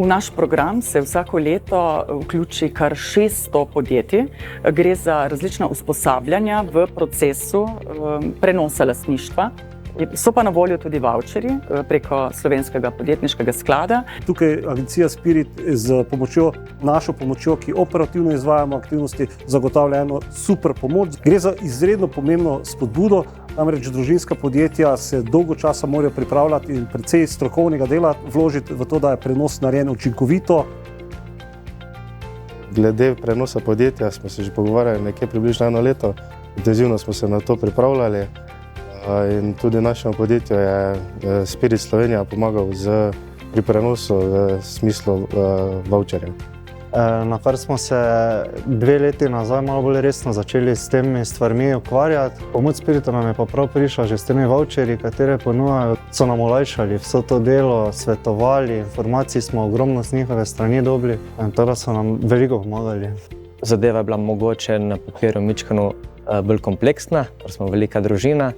V naš program se vsako leto vključi kar 600 podjetij. Gre za različna usposabljanja v procesu prenosa lastništva. So pa na voljo tudi vavčerji preko Slovenskega podjetniškega sklada. Tukaj agencija Spirit z našo pomočjo, ki operativno izvajamo aktivnosti, zagotavlja eno super pomoč. Gre za izredno pomembno spodbudo, namreč družinska podjetja se dolgo časa morajo pripravljati in precej strokovnega dela vložiti v to, da je prenos narejen učinkovito. Glede prenosa podjetja smo se že pogovarjali nekje približno 1 leto. Intenzivno smo se na to pripravljali. In tudi našemu podjetju je Spirit Slovenija pomagal pri prenosu v smislu vavčerjev. Na kar smo se 2 leti nazaj malo bolj resno začeli s temi stvarmi ukvarjati. Pomoč Spiritu nam je pa prav prišla že s temi vavčerji, katere ponujajo. So nam olajšali vso to delo, svetovali, informacij smo ogromno z njihove strani dobili, tako da so nam veliko pomagali. Zadeva je bila mogoče na papirju mičkeno bolj kompleksna, ker smo velika družina,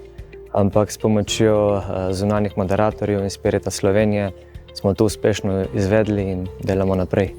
ampak s pomočjo zunanjih moderatorjev in Spirita Slovenije smo to uspešno izvedli in delamo naprej.